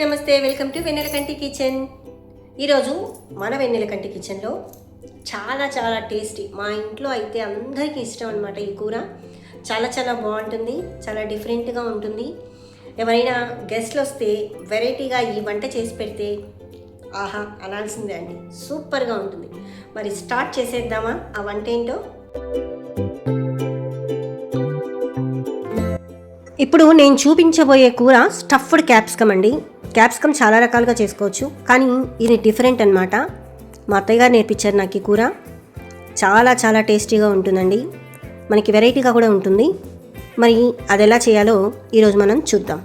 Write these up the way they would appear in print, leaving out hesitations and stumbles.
నమస్తే, welcome to Vennelakanti kitchen. ఈరోజు మన వెన్నెలకంటి కిచెన్లో చాలా చాలా టేస్టీ, మా ఇంట్లో అయితే అందరికీ ఇష్టం అనమాట. ఈ కూర చాలా చాలా బాగుంటుంది, చాలా డిఫరెంట్గా ఉంటుంది. ఎవరైనా గెస్ట్లు వస్తే వెరైటీగా ఈ వంట చేసి పెడితే ఆహా అనాల్సిందే అండి, సూపర్గా ఉంటుంది. మరి స్టార్ట్ చేసేద్దామా ఆ వంట ఏంటో. ఇప్పుడు నేను చూపించబోయే కూర స్టఫ్డ్ క్యాప్సికమ్ అండి. క్యాప్సికమ్ చాలా రకాలుగా చేసుకోవచ్చు, కానీ ఇది డిఫరెంట్ అనమాట. మా అత్తయ్య గారు నేర్పించారు నాకు ఈ కూర. చాలా చాలా టేస్టీగా ఉంటుందండి, మనకి వెరైటీగా కూడా ఉంటుంది. మరి అది ఎలా చేయాలో ఈరోజు మనం చూద్దాం.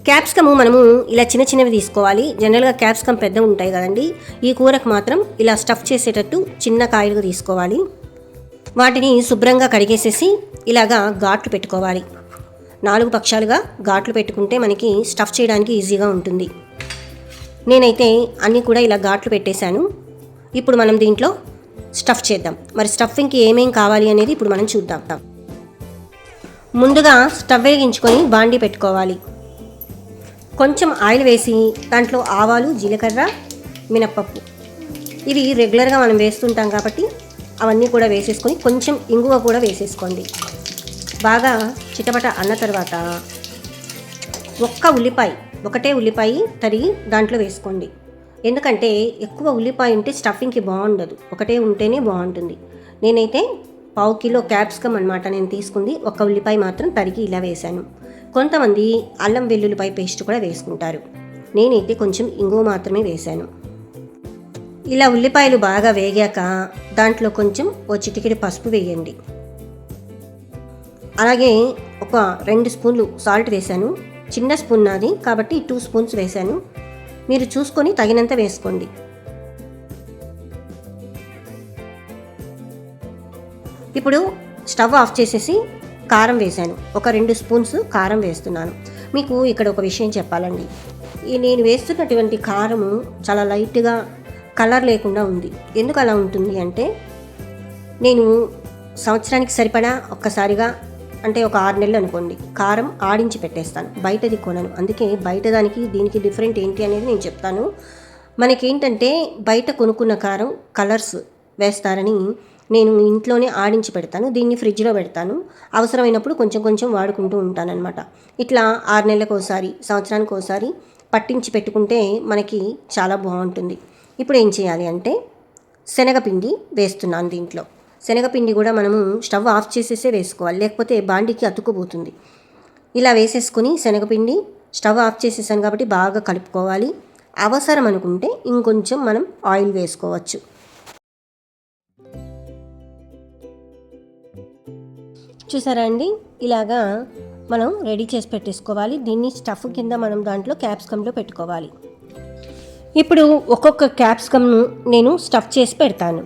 క్యాప్సికము మనము ఇలా చిన్న చిన్నవి తీసుకోవాలి. జనరల్గా క్యాప్సికమ్ పెద్ద ఉంటాయి కదండి, ఈ కూరకు మాత్రం ఇలా స్టఫ్ చేసేటట్టు చిన్న కాయలుగా తీసుకోవాలి. వాటిని శుభ్రంగా కడిగేసేసి ఇలాగా ఘాట్లు పెట్టుకోవాలి. 4 పక్షాలుగా ఘాట్లు పెట్టుకుంటే మనకి స్టఫ్ చేయడానికి ఈజీగా ఉంటుంది. నేనైతే అన్నీ కూడా ఇలా ఘాట్లు పెట్టేశాను. ఇప్పుడు మనం దీంట్లో స్టఫ్ చేద్దాం. మరి స్టఫింగ్కి ఏమేం కావాలి అనేది ఇప్పుడు మనం చూద్దాం. ముందుగా స్టవ్ వెలిగించుకొని బాండీ పెట్టుకోవాలి. కొంచెం ఆయిల్ వేసి దాంట్లో ఆవాలు, జీలకర్ర, మినప్పప్పు ఇవి రెగ్యులర్గా మనం వేస్తుంటాం కాబట్టి అవన్నీ కూడా వేసేసుకొని కొంచెం ఇంగువ కూడా వేసేసుకోండి. బాగా చిటపట అన్న తర్వాత ఒకటే ఉల్లిపాయ తరిగి దాంట్లో వేసుకోండి. ఎందుకంటే ఎక్కువ ఉల్లిపాయ ఉంటే స్టఫింగ్కి బాగుండదు, ఒకటే ఉంటేనే బాగుంటుంది. నేనైతే 1/2 కిలో క్యాప్సికమ్ అనమాట నేను తీసుకుంది. 1 ఉల్లిపాయ మాత్రం తరిగి ఇలా వేశాను. కొంతమంది అల్లం వెల్లుల్లిపాయ పేస్ట్ కూడా వేసుకుంటారు, నేనైతే కొంచెం ఇంగువ మాత్రమే వేశాను. ఇలా ఉల్లిపాయలు బాగా వేగాక దాంట్లో కొంచెం చిటికెడు పసుపు వేయండి. అలాగే ఒక 2 స్పూన్లు సాల్ట్ వేశాను. చిన్న స్పూన్ నాది కాబట్టి 2 స్పూన్స్ వేశాను. మీరు చూసుకొని తగినంత వేసుకోండి. ఇప్పుడు స్టవ్ ఆఫ్ చేసేసి కారం వేశాను. ఒక 2 స్పూన్స్ కారం వేస్తున్నాను. మీకు ఇక్కడ ఒక విషయం చెప్పాలండి, నేను వేస్తున్నటువంటి కారము చాలా లైట్గా కలర్ లేకుండా ఉంది. ఎందుకు అలా ఉంటుంది అంటే, నేను సంవత్సరానికి సరిపడా ఒక్కసారిగా అంటే ఒక 6 నెలలు అనుకోండి కారం ఆడించి పెట్టేస్తాను, బయటది కొనను. అందుకే బయట దానికి దీనికి డిఫరెంట్ ఏంటి అనేది నేను చెప్తాను. మనకేంటంటే బయట కొనుక్కున్న కారం కలర్స్ వేస్తారని నేను ఇంట్లోనే ఆడించి పెడతాను. దీన్ని ఫ్రిడ్జ్లో పెడతాను, అవసరమైనప్పుడు కొంచెం కొంచెం వాడుకుంటూ ఉంటానన్నమాట. ఇట్లా 6 నెలలకు ఒకసారి, సంవత్సరానికి ఒకసారి పట్టించి పెట్టుకుంటే మనకి చాలా బాగుంటుంది. ఇప్పుడు ఏం చేయాలి అంటే శనగపిండి వేస్తున్నాను. దీంట్లో శనగపిండి కూడా మనము స్టవ్ ఆఫ్ చేసేసే వేసుకోవాలి, లేకపోతే బాండీకి అతుక్కుపోతుంది. ఇలా వేసేసుకుని శనగపిండి స్టవ్ ఆఫ్ చేసేసాను కాబట్టి బాగా కలుపుకోవాలి. అవసరం అనుకుంటే ఇంకొంచెం మనం ఆయిల్ వేసుకోవచ్చు. చూసారా అండి, ఇలాగా మనం రెడీ చేసి పెట్టేసుకోవాలి. దీన్ని స్టఫ్ కింద మనం దాంట్లో క్యాప్సికంలో పెట్టుకోవాలి. ఇప్పుడు ఒక్కొక్క క్యాప్సికమ్ను నేను స్టఫ్ చేసి పెడతాను.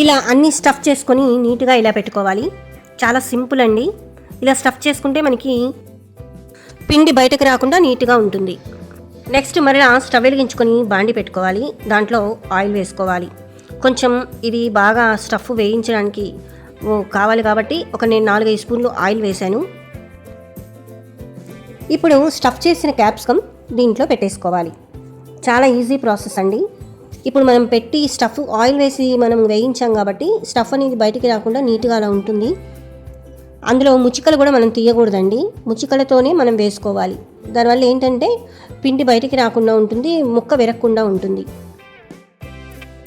ఇలా అన్నీ స్టఫ్ చేసుకొని నీట్గా ఇలా పెట్టుకోవాలి. చాలా సింపుల్ అండి. ఇలా స్టఫ్ చేసుకుంటే మనకి పిండి బయటకు రాకుండా నీట్గా ఉంటుంది. నెక్స్ట్ మరలా స్టవ్ వెలిగించుకొని బాండి పెట్టుకోవాలి. దాంట్లో ఆయిల్ వేసుకోవాలి. కొంచెం ఇది బాగా స్టఫ్ వేయించడానికి కావాలి కాబట్టి నేను 4-5 స్పూన్లు ఆయిల్ వేశాను. ఇప్పుడు స్టఫ్ చేసిన క్యాప్సికమ్ దీంట్లో పెట్టేసుకోవాలి. చాలా ఈజీ ప్రాసెస్ అండి. ఇప్పుడు మనం పెట్టి స్టఫ్ ఆయిల్ వేసి మనం వేయించాం కాబట్టి స్టఫ్ అనేది బయటికి రాకుండా నీట్గా అలా ఉంటుంది. అందులో ముచ్చికలు కూడా మనం తీయకూడదండి, ముచ్చికలతోనే మనం వేసుకోవాలి. దానివల్ల ఏంటంటే పిండి బయటికి రాకుండా ఉంటుంది, ముక్క విరగకుండా ఉంటుంది.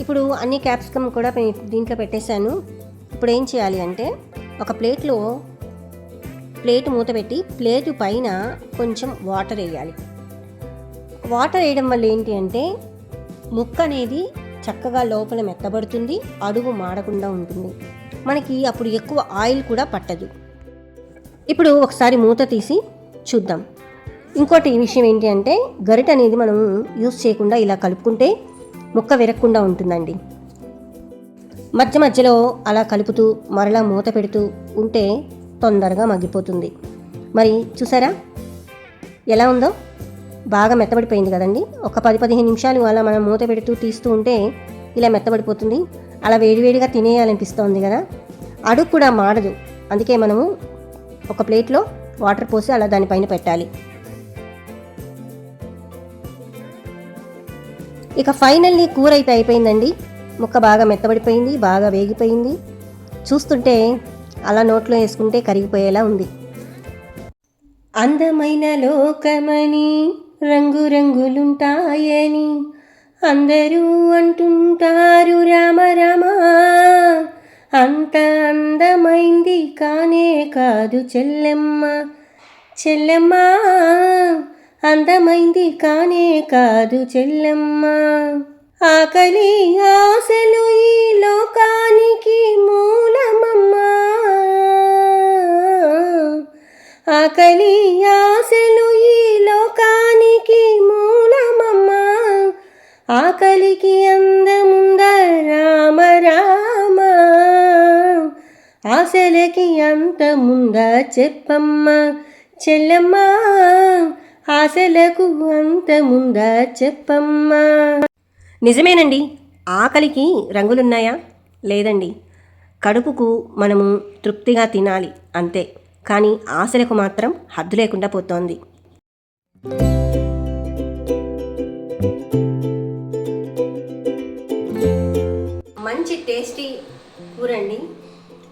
ఇప్పుడు అన్ని క్యాప్సికమ్ కూడా దీంట్లో పెట్టేశాను. ఇప్పుడు ఏం చేయాలి అంటే ఒక ప్లేట్ మూత పెట్టి ప్లేటు పైన కొంచెం వాటర్ వేయాలి. వాటర్ వేయడం వల్ల ఏంటి అంటే ముక్క అనేది చక్కగా లోపల మెత్తబడుతుంది, అడుగు మాడకుండా ఉంటుంది. మనకి అప్పుడు ఎక్కువ ఆయిల్ కూడా పట్టదు. ఇప్పుడు ఒకసారి మూత తీసి చూద్దాం. ఇంకోటి విషయం ఏంటి అంటే గరిట అనేది మనం యూస్ చేయకుండా ఇలా కలుపుకుంటే ముక్క విరగకుండా ఉంటుందండి. మధ్య మధ్యలో అలా కలుపుతూ మరలా మూత పెడుతూ ఉంటే తొందరగా మగ్గిపోతుంది. మరి చూసారా ఎలా ఉందో? బాగా మెత్తబడిపోయింది కదండి. ఒక 10-15 నిమిషాలు అలా మనం మూత పెడుతూ తీస్తూ ఉంటే ఇలా మెత్తబడిపోతుంది. అలా వేడివేడిగా తినేయాలనిపిస్తోంది కదా. అడుగు కూడా మాడదు. అందుకే మనము ఒక ప్లేట్లో వాటర్ పోసి అలా దానిపైన పెట్టాలి. ఇక ఫైనల్లీ కూర అయితే అయిపోయిందండి. ముక్క బాగా మెత్తబడిపోయింది, బాగా వేగిపోయింది. చూస్తుంటే అలా నోట్లో వేసుకుంటే కరిగిపోయేలా ఉంది. అందమైన లోకమని రంగురంగులుంటాయని అందరూ అంటుంటారు రామ రామ. అంత అందమైంది కానే కాదు చెల్లెమ్మ, చెల్లెమ్మ అందమైంది కానే కాదు చెల్లెమ్మ. ఆకలి ఆశలు ఈ లోకానికి మూలమమ్మా, ఆకలి ఆశలు ఈ లోకానికి మూలమమ్మా. ఆకలికి అందముంద రామ రామ, ఆశలకి అంతముంద చెప్పమ్మ చెల్లెమ్మ, ఆశలకు అంతముంద చెప్పమ్మ. నిజమేనండి, ఆకలికి రంగులున్నాయా? లేదండి. కడుపుకు మనము తృప్తిగా తినాలి అంతే, కానీ ఆశలకు మాత్రం హద్దు లేకుండా పోతోంది. మంచి టేస్టీ కూర అండి.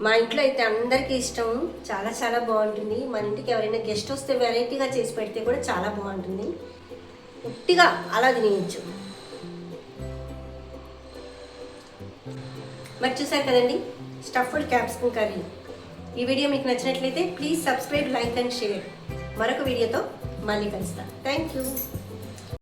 మా ఇంట్లో అయితే అందరికీ ఇష్టం. చాలా చాలా బాగుంటుంది. మన ఇంటికి ఎవరైనా గెస్ట్ వస్తే వెరైటీగా చేసి పెడితే కూడా చాలా బాగుంటుంది. ఉట్టిగా అలా తినేయచ్చు. మరి చూసారు కదండి, స్టఫ్డ్ క్యాప్సికమ్ కర్రీ. ఈ వీడియో మీకు నచ్చినట్లయితే please subscribe, like and share. మరొక వీడియోతో మళ్ళీ కలుస్తాను. Thank you.